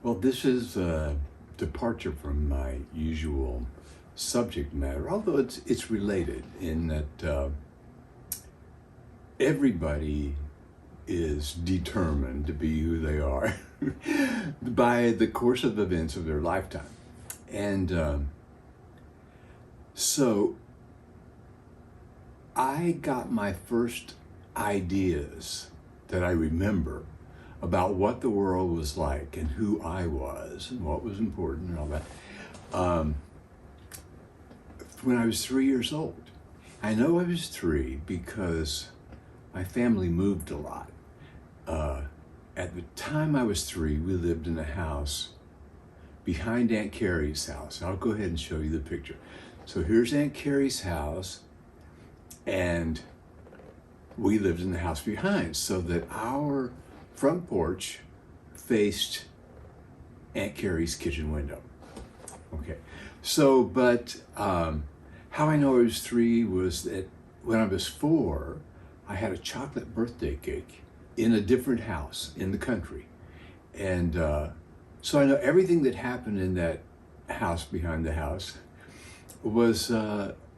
Well, this is a departure from my usual subject matter, although it's related in that everybody is determined to be who they are by the course of events of their lifetime. And so I got my first ideas that I remember about what the world was like and who I was and what was important and all that when I was 3 years old. I know I was three because my family moved a lot. At the time I was three, we lived in a house behind Aunt Carrie's house. I'll go ahead and show you the picture. So here's Aunt Carrie's house, and we lived in the house behind, so that our front porch faced Aunt Carrie's kitchen window. Okay, so, but how I know I was three was that when I was four, I had a chocolate birthday cake in a different house in the country. And so I know everything that happened in that house behind the house was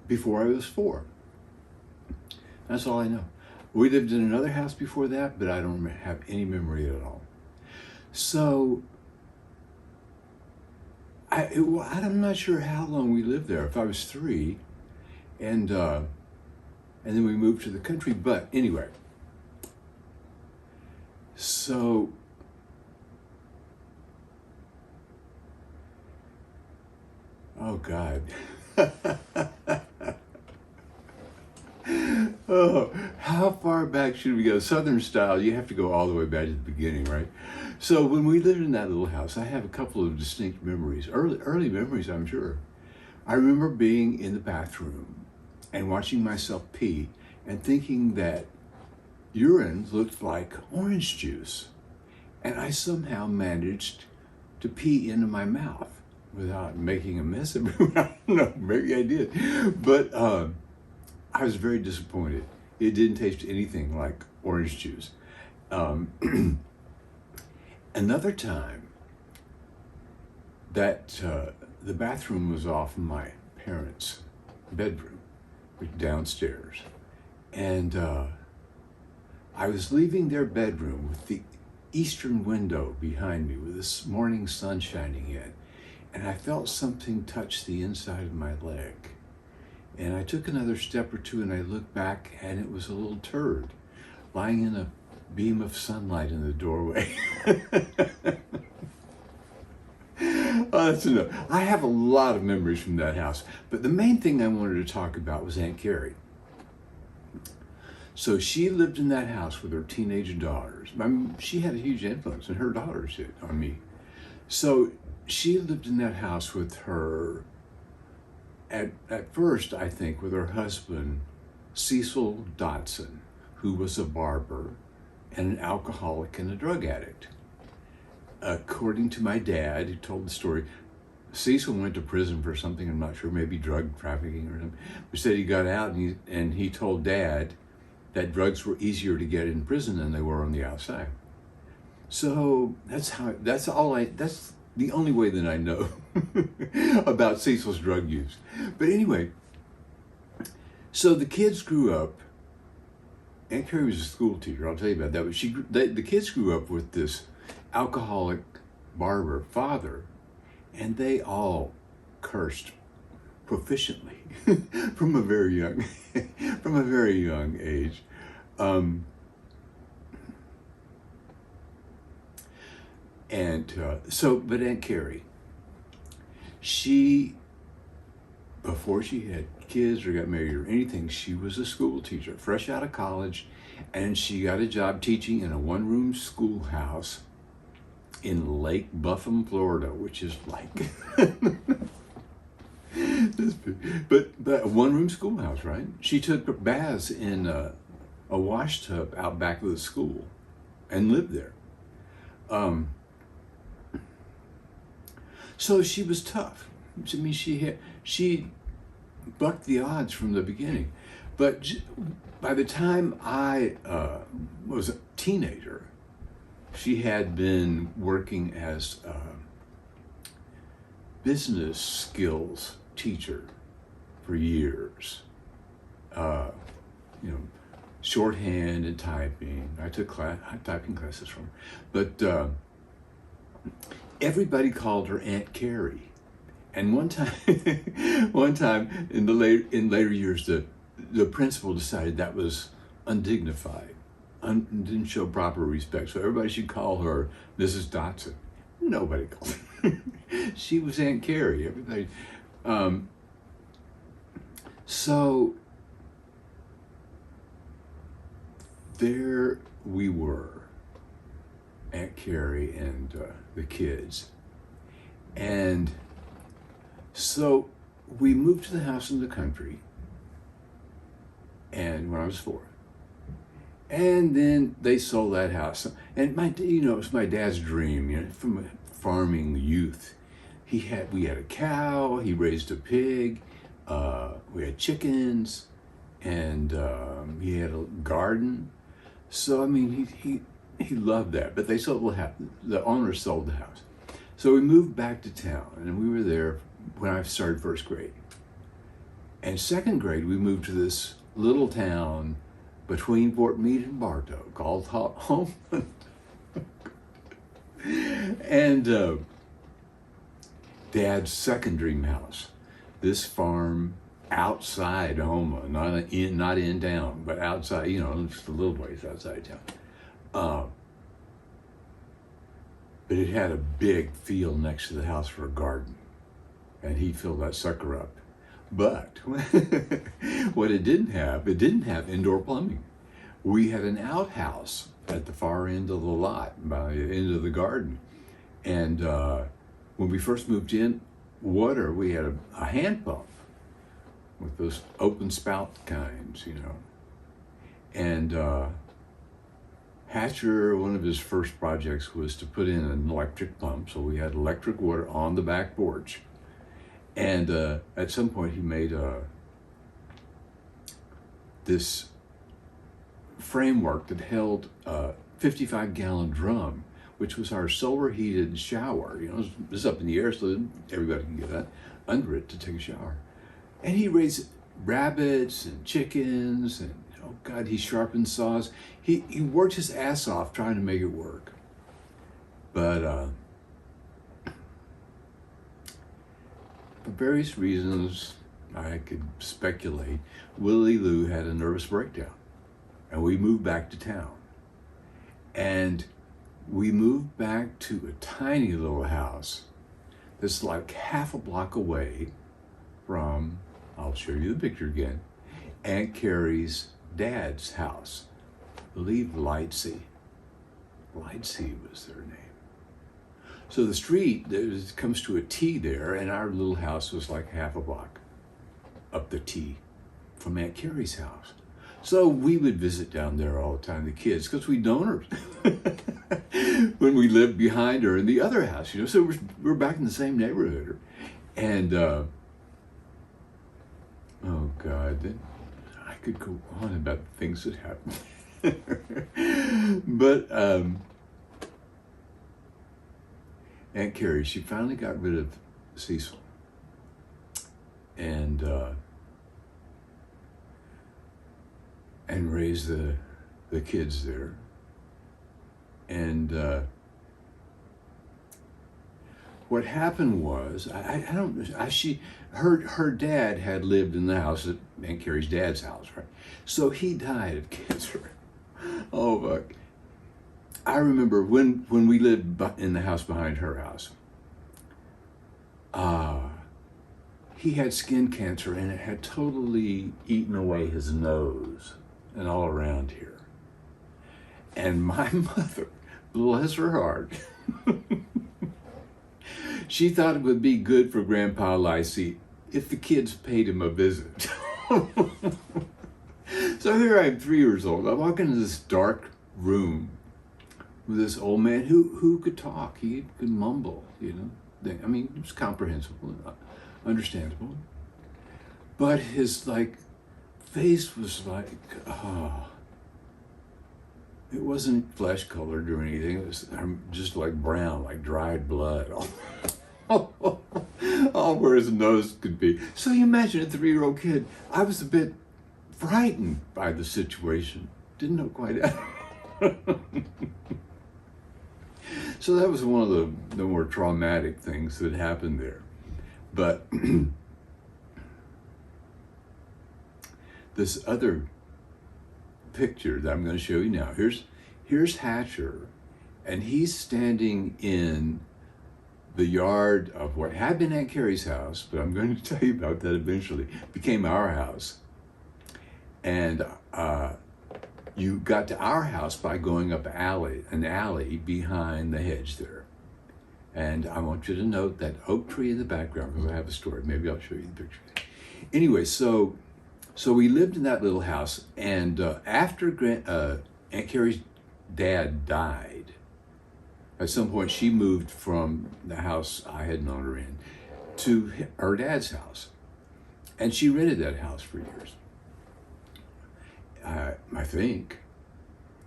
before I was four. That's all I know. We lived in another house before that, but I don't have any memory at all. So I'm not sure how long we lived there. If I was three, and then we moved to the country. But anyway, so oh God. Oh, how far back should we go? Southern style, you have to go all the way back to the beginning, right? So when we lived in that little house, I have a couple of distinct memories, early memories, I'm sure. I remember being in the bathroom and watching myself pee and thinking that urine looked like orange juice. And I somehow managed to pee into my mouth without making a mess everywhere. I don't know, maybe I did. But I was very disappointed. It didn't taste anything like orange juice. Another time that the bathroom was off in my parents' bedroom, downstairs. And I was leaving their bedroom with the eastern window behind me with this morning sun shining in. And I felt something touch the inside of my leg. And I took another step or two and I looked back, and it was a little turd lying in a beam of sunlight in the doorway. Oh, that's enough. I have a lot of memories from that house, but the main thing I wanted to talk about was Aunt Carrie. So she lived in that house with her teenage daughters. I mean, she had a huge influence, and her daughters did, on me. So she lived in that house with her, at first, I think, with her husband, Cecil Dotson, who was a barber and an alcoholic and a drug addict. According to my dad, who told the story, Cecil went to prison for something, I'm not sure, maybe drug trafficking or something. But said he got out and he told Dad that drugs were easier to get in prison than they were on the outside. So that's the only way that I know about Cecil's drug use. But anyway, so the kids grew up. Aunt Carrie was a school teacher, I'll tell you about that. But the kids grew up with this alcoholic barber father, and they all cursed proficiently from a very young age. But Aunt Carrie, before she had kids or got married or anything, she was a school teacher, fresh out of college, and she got a job teaching in a one-room schoolhouse in Lake Buffum, Florida, which is like this big. But a one-room schoolhouse, right? She took baths in a wash tub out back of the school and lived there. So she was tough. I mean, she bucked the odds from the beginning. But by the time I was a teenager, She had been working as a business skills teacher for years. Uh, you know, shorthand and typing. I took typing classes from her. But everybody called her Aunt Carrie. And one time, one time in later years, the principal decided that was undignified, didn't show proper respect. So everybody should call her Mrs. Dotson. Nobody called her. She was Aunt Carrie. Everybody. So there we were, Aunt Carrie and the kids, and so we moved to the house in the country, and when I was 4, and then they sold that house. And it was my dad's dream, from a farming youth. We had a cow. He raised a pig. We had chickens, and he had a garden. So I mean, he loved that. But they sold the house. The owner sold the house. So we moved back to town, and we were there when I started first grade. And second grade, we moved to this little town between Fort Meade and Bartow called Homeland. And Dad's second dream house, this farm outside Houma, not in town, but outside, just a little ways outside town. But it had a big field next to the house for a garden, and he filled that sucker up. But what it didn't have indoor plumbing. We had an outhouse at the far end of the lot, by the end of the garden. And when we first moved in, we had a hand pump with those open spout kinds, And Hatcher, one of his first projects was to put in an electric pump, so we had electric water on the back porch. And at some point he made this framework that held a 55-gallon drum, which was our solar heated shower. It was up in the air so everybody can get under it to take a shower. And he raised rabbits and chickens, and oh God, he sharpened saws. He worked his ass off trying to make it work. But for various reasons, I could speculate, Willie Lou had a nervous breakdown, and we moved back to town. And we moved back to a tiny little house that's like half a block away from, I'll show you the picture again, Aunt Carrie's dad's house. I believe Lightsey. Lightsey was their name. So the street comes to a T there, and our little house was like half a block up the T from Aunt Carrie's house. So we would visit down there all the time, the kids, because we donors when we lived behind her in the other house, So we're back in the same neighborhood, and oh God, I could go on about things that happened, but Aunt Carrie, she finally got rid of Cecil, and raised the kids there. And what happened was, her dad had lived in the house, at Aunt Carrie's dad's house, right? So he died of cancer. Oh, fuck. I remember when we lived in the house behind her house, he had skin cancer, and it had totally eaten away his nose and all around here. And my mother, bless her heart, she thought it would be good for Grandpa Lightsey if the kids paid him a visit. So here I am, 3 years old. I walk into this dark room with this old man who could talk. He could mumble, I mean, it was comprehensible, understandable. But his face was like, It wasn't flesh colored or anything. It was just like brown, like dried blood. All where his nose could be. So you imagine a 3-year-old kid. I was a bit frightened by the situation. Didn't know quite how. So that was one of the more traumatic things that happened there. But this other picture that I'm going to show you now. Here's Hatcher, and he's standing in the yard of what had been Aunt Carrie's house, but I'm going to tell you about that eventually. It became our house. And you got to our house by going up an alley behind the hedge there. And I want you to note that oak tree in the background, because I have a story. Maybe I'll show you the picture. Anyway, so we lived in that little house, and after Aunt Carrie's dad died, at some point she moved from the house I had known her in to her dad's house. And she rented that house for years. I think.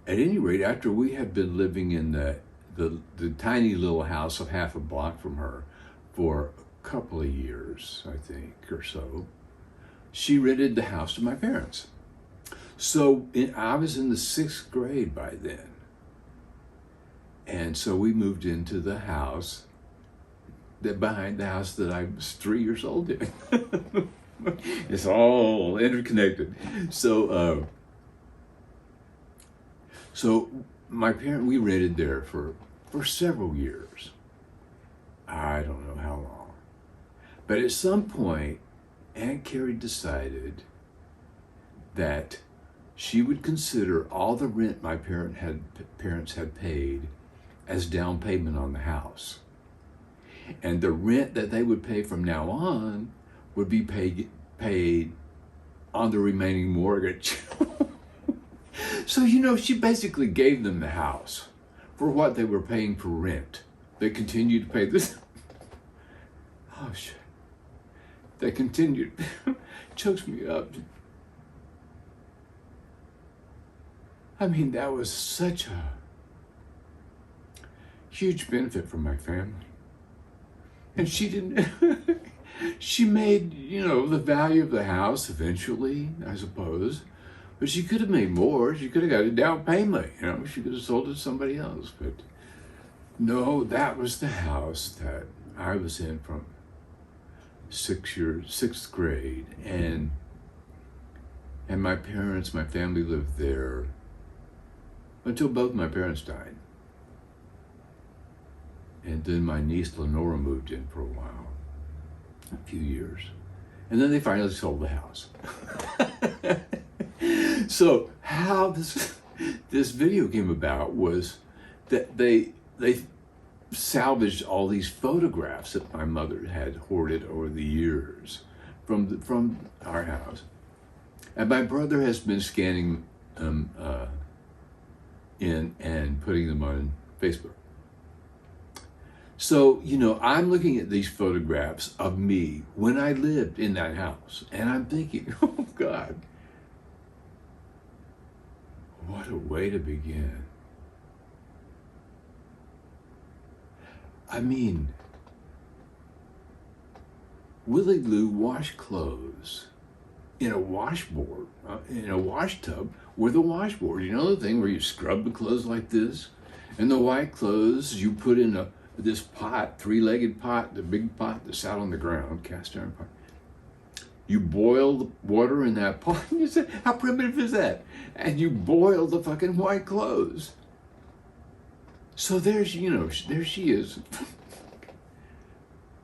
At any rate, after we had been living in the tiny little house of half a block from her for a couple of years, I think, or so, she rented the house to my parents. So I was in the 6th grade by then. And so we moved into the house behind the house that I was 3 years old in. It's all interconnected. So we rented there for several years. I don't know how long. But at some point, Aunt Carrie decided that she would consider all the rent my parents had paid as down payment on the house. And the rent that they would pay from now on would be paid on the remaining mortgage. So, she basically gave them the house for what they were paying for rent. They continued to pay this. Oh, shit. They continued. Chokes me up. I mean, that was such a huge benefit for my family. And she didn't, she made, the value of the house eventually, I suppose. But she could have made more. She could have got a down payment, She could have sold it to somebody else. But no, that was the house that I was in from 6th grade. And my family lived there until both my parents died. And then my niece Lenora moved in for a while, a few years. And then they finally sold the house. So how this video came about was that they salvaged all these photographs that my mother had hoarded over the years from our house. And my brother has been scanning them in and putting them on Facebook. So, I'm looking at these photographs of me when I lived in that house, and I'm thinking, oh God, what a way to begin. I mean, Willie Lou washed clothes in a washboard, in a wash tub with a washboard. The thing where you scrub the clothes like this? And the white clothes you put in this pot, 3-legged pot, the big pot that's out on the ground, cast iron pot. You boil the water in that pot. You say, how primitive is that? And you boil the fucking white clothes. So there she is.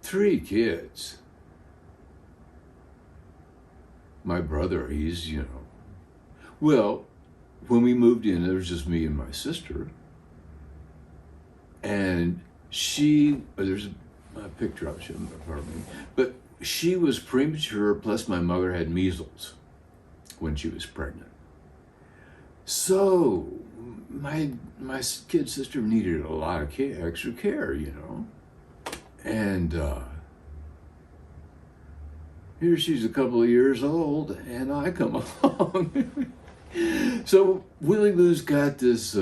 3 kids. My brother, he's, well, when we moved in, there was just me and my sister. And there's a picture of him, but she was premature, plus my mother had measles when she was pregnant. So my kid sister needed a lot of extra care, And here she's a couple of years old, and I come along. So Willie Lou's got this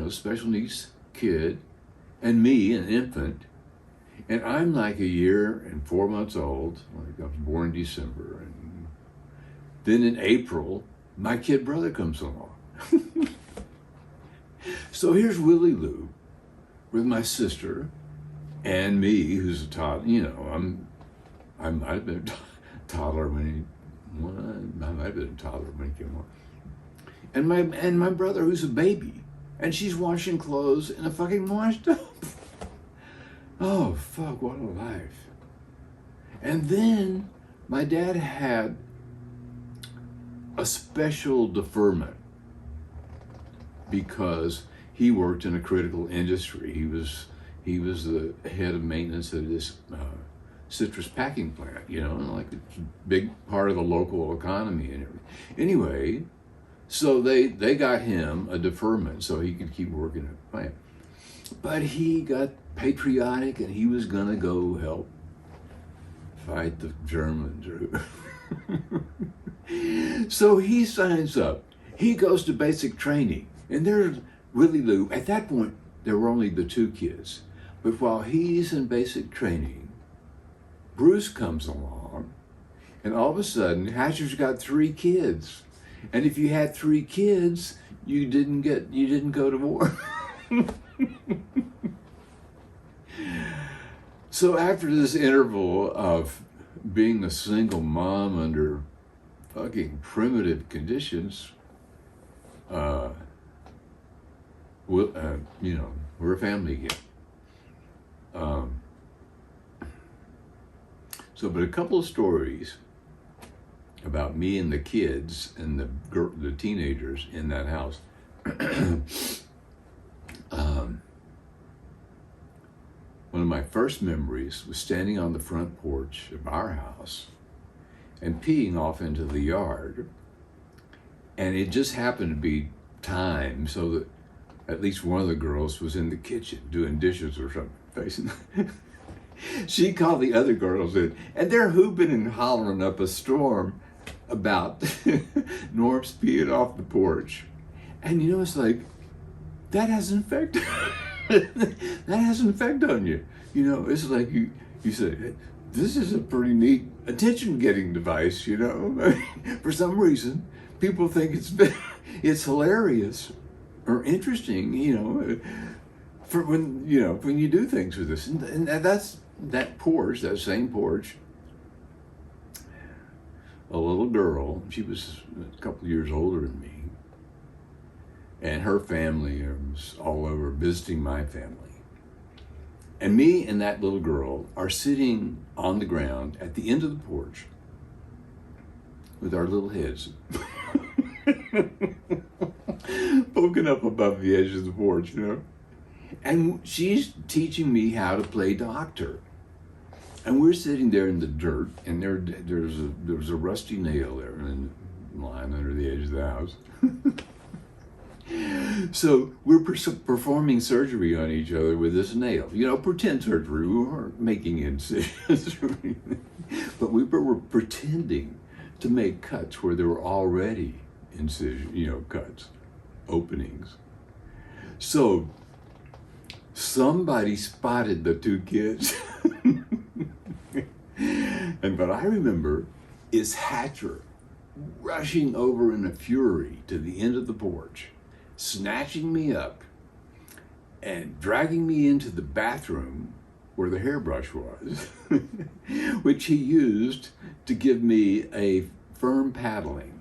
special needs kid, and me, an infant, and I'm like a year and 4 months old. Like I was born in December, and then in April, my kid brother comes along. So here's Willie Lou with my sister and me, who's a toddler. I might have been a toddler when I might have been a toddler when he came on. And my brother, who's a baby, and she's washing clothes in a fucking wash tub. Oh fuck! What a life. And then my dad had a special deferment because he worked in a critical industry. He was the head of maintenance of this citrus packing plant, and like it's a big part of the local economy and everything. Anyway, so they got him a deferment so he could keep working at the plant. But he got patriotic and he was gonna go help fight the Germans. So he signs up. He goes to basic training, and there's Willie Lou. At that point, there were only the two kids. But while he's in basic training, Bruce comes along, and all of a sudden, Hatcher's got 3 kids. And if you had 3 kids, you didn't go to war. So after this interval of being a single mom under fucking primitive conditions, we're a family again. But a couple of stories about me and the kids and the teenagers in that house. One of my first memories was standing on the front porch of our house and peeing off into the yard. And it just happened to be time so that at least one of the girls was in the kitchen doing dishes or something, facing. She called the other girls in, and they're hooping and hollering up a storm about Norm's peeing off the porch. And it's like, that has an effect. That has an effect on you. It's like you say, this is a pretty neat attention-getting device, For some reason, people think it's hilarious or interesting, for when you do things with this. And that's that porch, that same porch. A little girl, she was a couple years older than me, and her family was all over visiting my family. And me and that little girl are sitting on the ground at the end of the porch with our little heads poking up above the edge of the porch, And she's teaching me how to play doctor. And we're sitting there in the dirt, and there was a rusty nail there lying under the edge of the house. So we're performing surgery on each other with this nail. Pretend surgery. We weren't making incisions or anything. But we were pretending to make cuts where there were already incisions, cuts, openings. So somebody spotted the 2 kids. And what I remember is Hatcher rushing over in a fury to the end of the porch, snatching me up and dragging me into the bathroom where the hairbrush was, which he used to give me a firm paddling,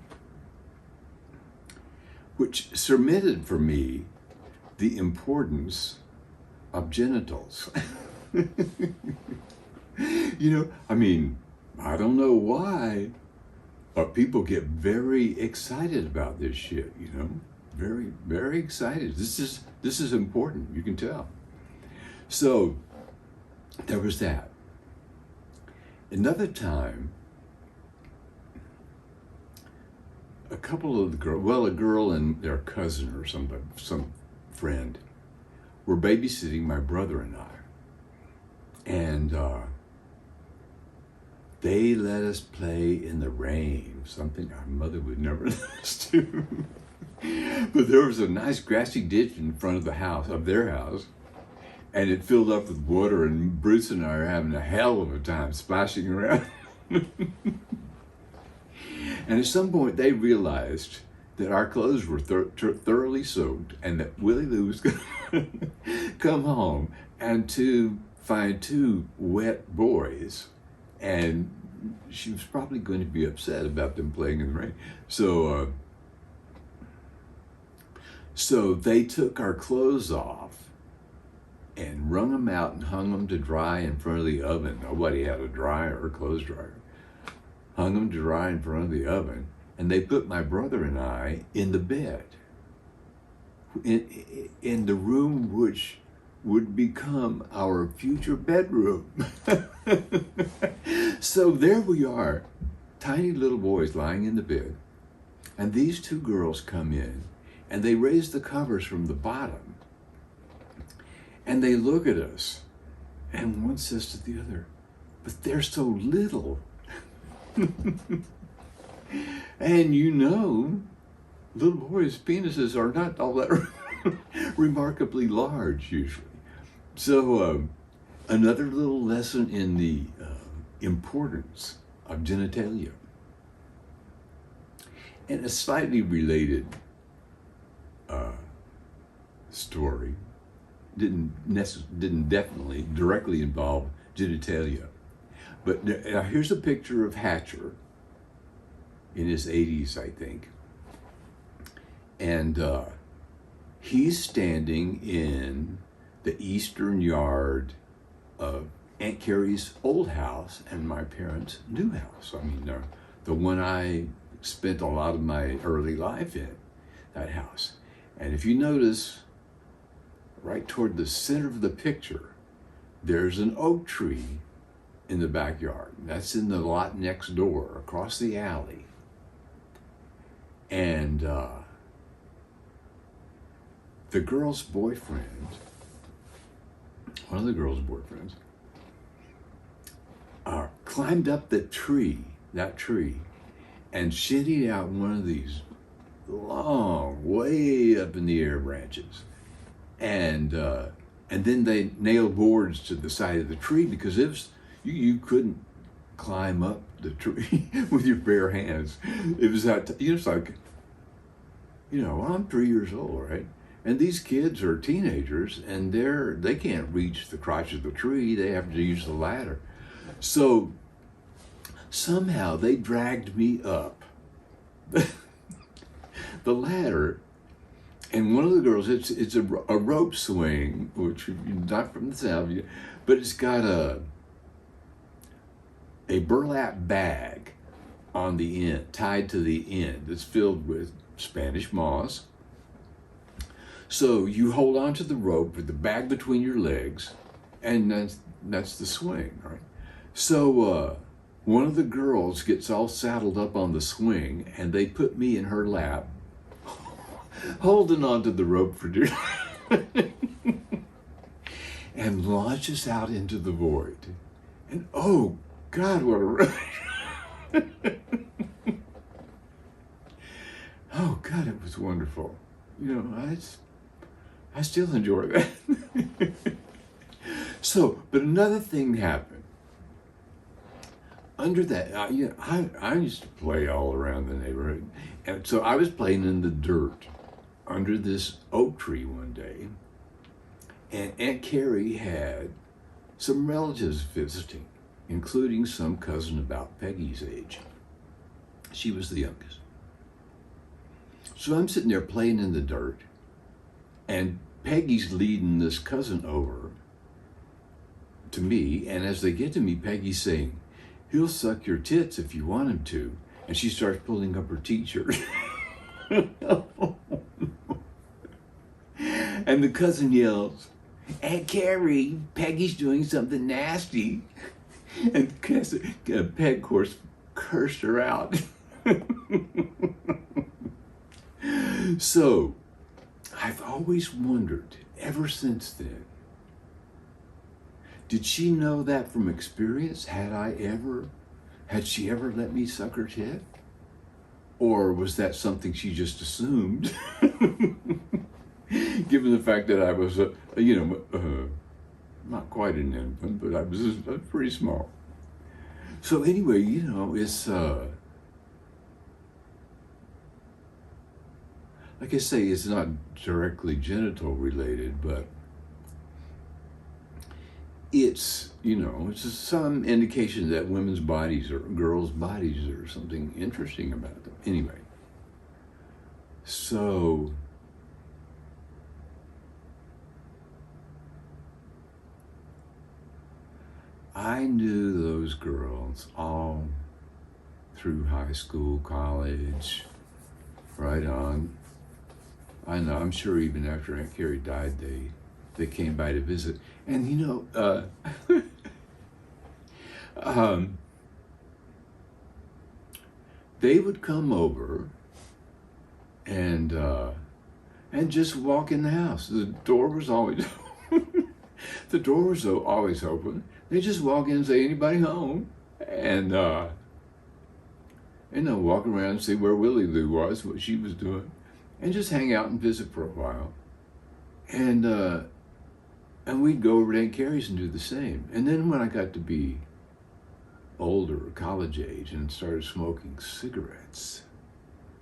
which cemented for me the importance of genitals. I don't know why, but people get very excited about this shit, very, very excited. This is important, you can tell. So there was that. Another time, a couple of the girls, a girl and their cousin or some friend, were babysitting my brother and I. And They let us play in the rain, something our mother would never let us do. But there was a nice grassy ditch in front of the house, of their house, and it filled up with water, and Bruce and I are having a hell of a time splashing around. And at some point they realized that our clothes were thoroughly soaked and that Willie Lou was going to come home and to find two wet boys. And she was probably going to be upset about them playing in the rain. So they took our clothes off and wrung them out and hung them to dry in front of the oven. Nobody had a dryer or clothes dryer. Hung them to dry in front of the oven, and they put my brother and I in the bed, in the room which would become our future bedroom. So there we are, tiny little boys lying in the bed, and these two girls come in, and they raise the covers from the bottom, and they look at us, and one says to the other, "But they're so little." And you know, little boys' penises are not all that remarkably large usually. So another little lesson in the importance of genitalia. And a slightly related story didn't definitely directly involve genitalia. But now here's a picture of Hatcher in his 80s, I think. And he's standing in the eastern yard of Aunt Carrie's old house and my parents' new house. I mean, the one I spent a lot of my early life in, that house. And if you notice, right toward the center of the picture, there's an oak tree in the backyard. That's in the lot next door, across the alley. And the girl's boyfriend, one of the girl's boyfriends, climbed up that tree, and shinnied out one of these long, way up in the air branches. And then they nailed boards to the side of the tree because it was, you couldn't climb up the tree with your bare hands. It was that, it's like, I'm 3 years old, right? And these kids are teenagers, and they can't reach the crotch of the tree. They have to use the ladder. So somehow they dragged me up the ladder. And one of the girls, it's a rope swing, which not from the South, but it's got a burlap bag on the end, tied to the end, that's filled with Spanish moss. So you hold on to the rope with the bag between your legs, and that's the swing, right? So one of the girls gets all saddled up on the swing, and they put me in her lap, holding onto the rope for dear and launches out into the void. And oh God, what a rush. Oh God, it was wonderful. I still enjoy that. So, but another thing happened. Under that, I used to play all around the neighborhood. And so I was playing in the dirt under this oak tree one day. And Aunt Carrie had some relatives visiting, including some cousin about Peggy's age. She was the youngest. So I'm sitting there playing in the dirt, and Peggy's leading this cousin over to me, and as they get to me, Peggy's saying, "He'll suck your tits if you want him to." And she starts pulling up her t-shirt. And the cousin yells, "Aunt Carrie, Peggy's doing something nasty." And Peg, of course, cursed her out. So, I've always wondered, ever since then, did she know that from experience? Had I ever Had she ever let me suck her tit? Or was that something she just assumed? Given the fact that I was, not quite an infant, but I was pretty small. So anyway, it's, like I say, it's not directly genital related, but it's, it's just some indication that women's bodies or girls' bodies are something interesting about them. Anyway, so I knew those girls all through high school, college, right on. I know, I'm sure even after Aunt Carrie died, they came by to visit. And they would come over and just walk in the house. The door was always the door was always open. They just walk in and say, "Anybody home?" And walk around and see where Willie Lou was, what she was doing, and just hang out and visit for a while. And we'd go over to Aunt Carrie's and do the same. And then when I got to be older, college age, and started smoking cigarettes,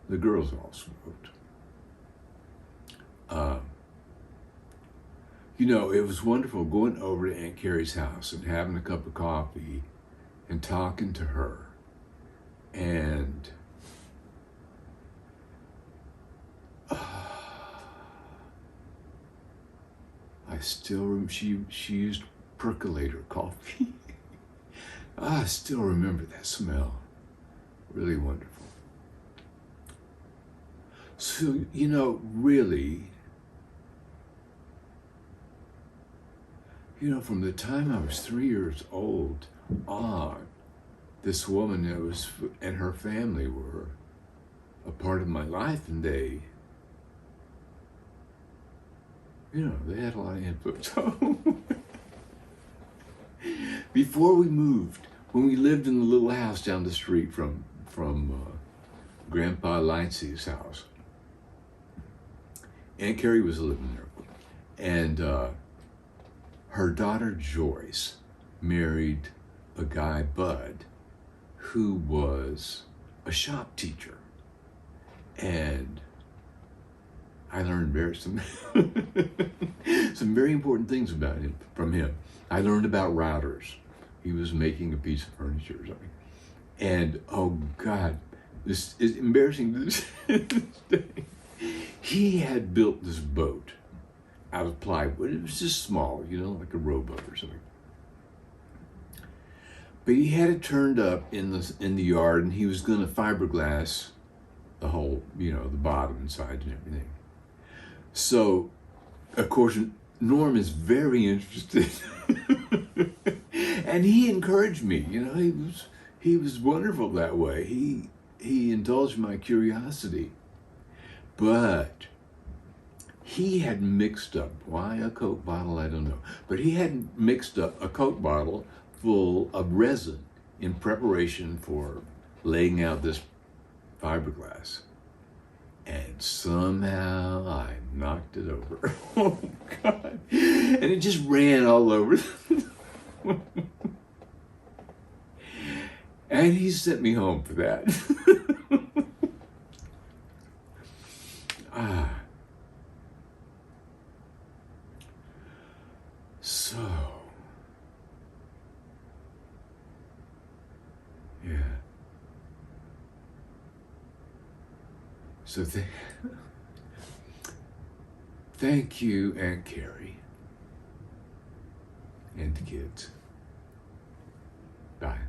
the girls all smoked. It was wonderful going over to Aunt Carrie's house and having a cup of coffee and talking to her. And I still, she used percolator coffee. I still remember that smell. Really wonderful. So, really, from the time I was 3 years old on, this woman and her family were a part of my life, and they had a lot of influence. Before we moved, when we lived in the little house down the street from Grandpa Lightsey's house, Aunt Carrie was living there, and her daughter Joyce married a guy, Bud, who was a shop teacher, and I learned some very important things about him from him. I learned about routers. He was making a piece of furniture or something. And oh God, this is embarrassing to this day. He had built this boat out of plywood. It was just small, like a rowboat or something. But he had it turned up in the yard, and he was going to fiberglass the whole, the bottom and sides and everything. So, of course, Norm is very interested, and he encouraged me. He was wonderful that way. He indulged my curiosity, but he had mixed up, why a Coke bottle, I don't know, but he had mixed up a Coke bottle full of resin in preparation for laying out this fiberglass. And somehow I knocked it over. Oh God. And it just ran all over. And he sent me home for that. So, yeah. So thank you, Aunt Carrie, and the kids. Bye.